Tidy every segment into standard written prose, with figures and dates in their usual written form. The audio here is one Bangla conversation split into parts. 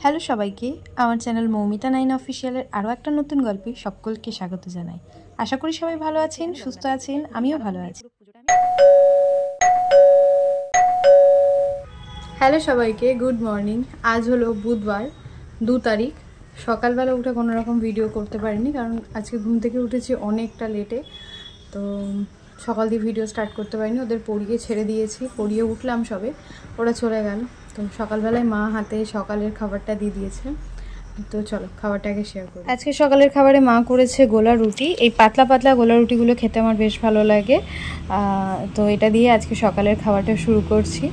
হ্যালো সবাইকে, আমার চ্যানেল মৌমিতা 9 অফিসিয়ালের আরও একটা নতুন গল্পে সকলকে স্বাগত জানাই। আশা করি সবাই ভালো আছেন, সুস্থ আছেন, আমিও ভালো আছি। হ্যালো সবাইকে, গুড মর্নিং। আজ হলো বুধবার 2 তারিখ। সকালবেলা উঠে কোনো রকম ভিডিও করতে পারিনি, কারণ আজকে ঘুম থেকে উঠেছি অনেকটা লেটে, তো সকাল দিয়ে ভিডিও স্টার্ট করতে পারিনি। ওদের পড়িয়ে ছেড়ে দিয়েছি, পড়িয়ে উঠলাম সবে, ওরা চলে গেল। তো সকালবেলায় মা হাতে সকালের খাবারটা দিয়ে দিয়েছে, তো চলো খাবারটাকে শেয়ার করি। আজকে সকালের খাবারে মা করেছে গোলা রুটি। এই পাতলা পাতলা গোলা রুটিগুলো খেতে আমার বেশ ভালো লাগে, তো এটা দিয়ে আজকে সকালের খাবারটা শুরু করছি।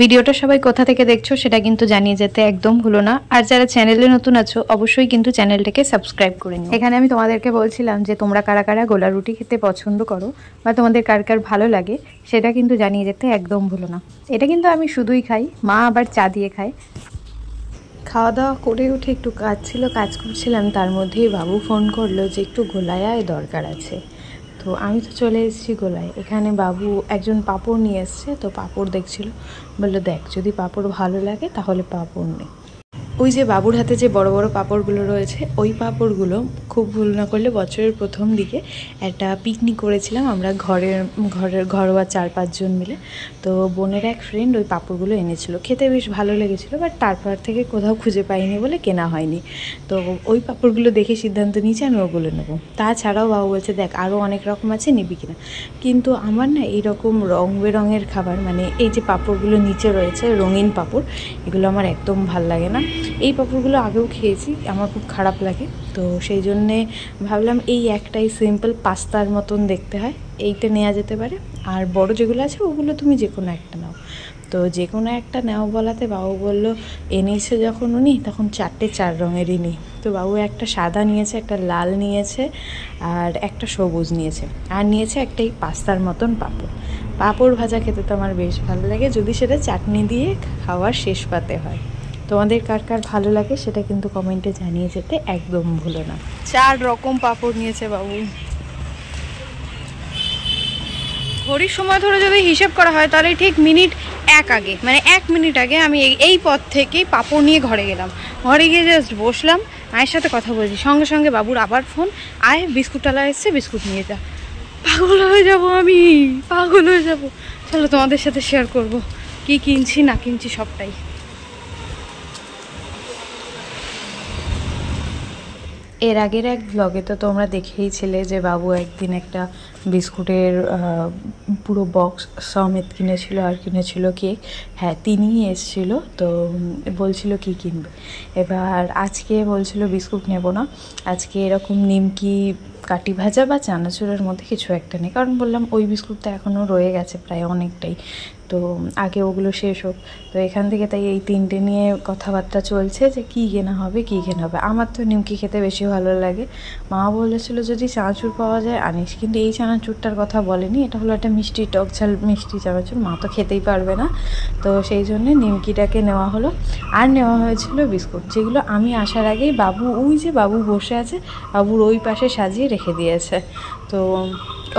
ভিডিওটা সবাই কোথা থেকে দেখছো সেটা কিন্তু জানিয়ে যেতে একদম ভুলো না, আর যারা চ্যানেলে নতুন আছো অবশ্যই কিন্তু চ্যানেলটাকে সাবস্ক্রাইব করে নিও। এখানে আমি তোমাদেরকে বলছিলাম যে তোমরা কারা কারা গোলা রুটি খেতে পছন্দ করো বা তোমাদের কার কার ভালো লাগে সেটা কিন্তু জানিয়ে যেতে একদম ভুলো না। এটা কিন্তু আমি শুধুই খাই, মা আবার চা দিয়ে খায়। খাওয়া দাওয়া করে উঠে একটু কাজ ছিল, কাজ করছিলাম, তার মধ্যেই বাবু ফোন করলো যে একটু গোলায় দরকার আছে। তো আমি তো চলে এসেছি গোলায়। এখানে বাবু একজন পাঁপড় নিয়ে এসছে, তো পাঁপড় দেখছিল, বললো দেখ যদি পাঁপড় ভালো লাগে তাহলে পাঁপড় নে। ওই যে বাবুর হাতে যে বড় বড় পাঁপড়গুলো রয়েছে, ওই পাঁপড়গুলো খুব ভুল না করলে বছরের প্রথম দিকে একটা পিকনিক করেছিলাম আমরা ঘরোয়া 4-5 জন মিলে। তো বোনের এক ফ্রেন্ড ওই পাঁপড়গুলো এনেছিল, খেতে বেশ ভালো লেগেছিলো, বাট তারপর থেকে কোথাও খুঁজে পাইনি বলে কেনা হয়নি। তো ওই পাঁপড়গুলো দেখে সিদ্ধান্ত নিয়েছি আমি ওগুলো নেবো। তাছাড়াও বাবু বলছে দেখ আরও অনেক রকম আছে, নিবি কিনা। কিন্তু আমার না এইরকম রং বেরঙের খাবার, মানে এই যে পাঁপড়গুলো নিচে রয়েছে রঙিন পাঁপড়, এগুলো আমার একদম ভাল লাগে না। এই পাঁপড়গুলো আগেও খেয়েছি, আমার খুব খারাপ লাগে, তো সেই জন্যে ভাবলাম এই একটাই সিম্পল পাস্তার মতন দেখতে হয়, এইটা নেওয়া যেতে পারে। আর বড় যেগুলো আছে ওগুলো তুমি যে কোনো একটা নাও। তো যে কোনো একটা নাও বলাতে বাবু বললো এনেছে যখন উনি, তখন 4 রঙেরই নিই। তো বাবু একটা সাদা নিয়েছে, একটা লাল নিয়েছে, আর একটা সবুজ নিয়েছে, আর নিয়েছে একটা এই পাস্তার মতন পাঁপড় ভাজা খেতে তো আমার বেশ ভালো লাগে, যদি সেটা চাটনি দিয়ে খাওয়ার শেষ পাতে হয়। তোমাদের কার কার ভালো লাগে সেটা কিন্তু কমেন্টে জানিয়ে যেতে একদম ভুলো না। 4 রকম পাঁপড় নিয়েছে বাবু। ঘড়ির সময় ধরে যদি হিসেব করা হয় তাহলে ঠিক মিনিট 1 আগে, মানে 1 মিনিট আগে আমি এই পথ থেকেই পাঁপড় নিয়ে ঘরে গেলাম। ঘরে গিয়ে জাস্ট বসলাম, মায়ের সাথে কথা বলছি, সঙ্গে সঙ্গে বাবুর আবার ফোন, আয় বিস্কুটওয়ালা এসছে বিস্কুট নিয়ে যা। পাগল হয়ে যাবো, আমি পাগল হয়ে যাবো। চলো তোমাদের সাথে শেয়ার করব কি কিনছি না কিনছি সবটাই। এর আগের এক ব্লগে তো তোমরা দেখেইছিলে যে বাবু একদিন একটা বিস্কুটের পুরো বক্স সমেত কিনেছিল, আর কিনেছিল কেক। হ্যাঁ, তিনিই এসেছিলো, তো বলছিল কি কিনবে। এবার আজকে বলছিল বিস্কুট নেব না, আজকে এরকম নিমকি কাটি ভাজা বা চানাচুরের মধ্যে কিছু একটা নেই, কারণ বললাম ওই বিস্কুটটা এখনও রয়ে গেছে প্রায় অনেকটাই, তো আগে ওগুলো শেষ হোক। তো এখান থেকে তাই এই 3টে নিয়ে কথাবার্তা চলছে যে কী কেনা হবে কী কেনা হবে। আমার তো নিমকি খেতে বেশি ভালো লাগে, মা বলেছিল যদি চানাচুর পাওয়া যায় আনিস, কিন্তু এই চানাচুরটার কথা বলেনি, এটা হলো একটা মিষ্টি টক ঝাল মিষ্টি চানাচুর, মা তো খেতেই পারবে না, তো সেই জন্যে নিমকিটাকে নেওয়া হলো। আর নেওয়া হয়েছিল বিস্কুট, যেগুলো আমি আসার আগেই বাবু, ওই যে বাবু বসে আছে, বাবুর ওই পাশে সাজিয়ে রেখে দিয়েছে, তো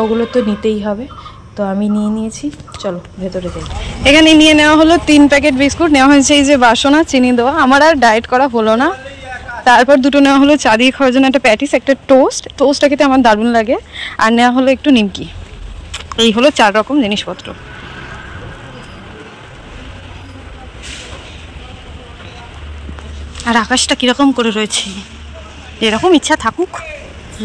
ওগুলো তো নিতেই হবে। তো আমি নিয়ে নিয়েছি, চলো ভেতরে যাই। এখানে নিয়ে নেওয়া হলো 3 প্যাকেট বিস্কুট, নেওয়া হয়েছে এই যে বাসনা চিনি দেওয়া, আমার আর ডায়েট করা হলো না। তারপর 2টো নেওয়া হলো চা দিয়ে খাওয়ার জন্য একটা প্যাটিস, একটা টোস্টটা খেতে আমার দারুণ লাগে, আর নেওয়া হলো একটু নিমকি। এই হলো 4 রকম জিনিসপত্র। আর আকাশটা কীরকম করে রয়েছে, এরকম ইচ্ছা থাকুক।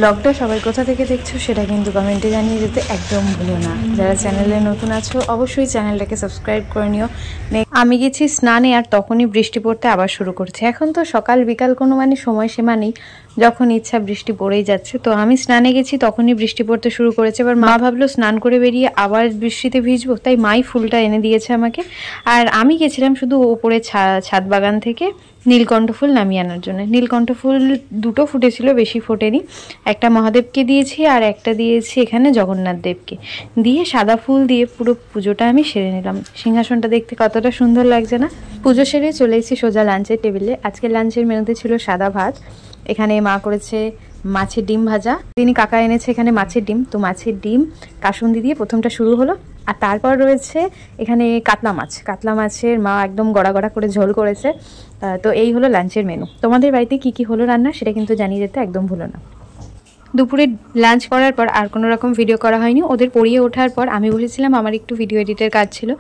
ব্লগটা সবাই কোথা থেকে দেখছো সেটা কিন্তু কমেন্টে জানিয়ে যেতে একদম ভুলো না। যারা চ্যানেলে নতুন আছো অবশ্যই চ্যানেলটাকে সাবস্ক্রাইব করে নিও। আমি গেছি স্নানে, আর তখনই বৃষ্টি পড়তে আবার শুরু করছে। এখন তো সকাল বিকাল কোনো মানে সময়সীমা নেই, যখন ইচ্ছা বৃষ্টি পড়েই যাচ্ছে। তো আমি স্নানে গেছি তখনই বৃষ্টি পড়তে শুরু করেছে। এবার মা ভাবলো স্নান করে বেরিয়ে আবার বৃষ্টিতে ভিজবো, তাই মাই ফুলটা এনে দিয়েছে আমাকে। আর আমি গেছিলাম শুধু ওপরে ছাদ বাগান থেকে নীলকণ্ঠ ফুল নামিয়ে আনার জন্য। নীলকণ্ঠ ফুল 2টো ফুটেছিল, বেশি ফোটেনি। একটা মহাদেবকে দিয়েছি আর একটা দিয়েছি এখানে জগন্নাথ দেবকে, দিয়ে সাদা ফুল দিয়ে পুরো পুজোটা আমি সেরে নিলাম। সিংহাসনটা দেখতে কতটা সুন্দর লাগছে না। পুজো সেরে চলে এসেছি সোজা লাঞ্চের টেবিলে। আজকে লাঞ্চের মেনুতে ছিল সাদা ভাত, এখানে মা করেছে মাছের ডিম ভাজা, তিনি কাকা এনেছে এখানে মাছের ডিম। তো মাছের ডিম কাসুন্দি দিয়ে প্রথমটা শুরু হলো, আর তারপর রয়েছে এখানে কাতলা মাছের মা একদম গড়া গড়া করে ঝোল করেছে। তো এই হলো লাঞ্চের মেনু। তোমাদের বাড়িতে কি কি হলো রান্না সেটা কিন্তু জানিয়ে যেতে একদম ভুলো না। দুপুরে লাঞ্চ করার পর আর কোনো রকম ভিডিও করা হয়নি। ওদের পড়িয়ে ওঠার পর আমি বসেছিলাম, আমার একটু ভিডিও এডিটের কাজ ছিল।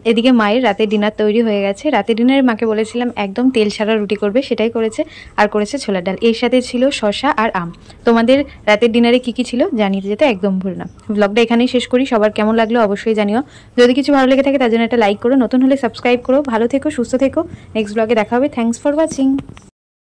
এদিকে মায়ের রাতের ডিনার তৈরি হয়ে গেছে। রাতের ডিনারে মাকে বলেছিলাম একদম তেল ছাড়া রুটি করবে, সেটাই করেছে। আর করেছে ছোলার ডাল, এর সাথে ছিল শসা আর আম। তোমাদের রাতের ডিনারে কি কি ছিল জানিয়ে যেতে একদম ভুলো না। ব্লগটা এখানেই শেষ করি। সবার কেমন লাগলো অবশ্যই জানিও। যদি কিছু ভালো লেগে থাকে তার জন্য একটা লাইক করো, নতুন হলে সাবস্ক্রাইব করো। ভালো থেকো, সুস্থ থেকো। নেক্সট ব্লগে দেখা হবে। Thanks for watching.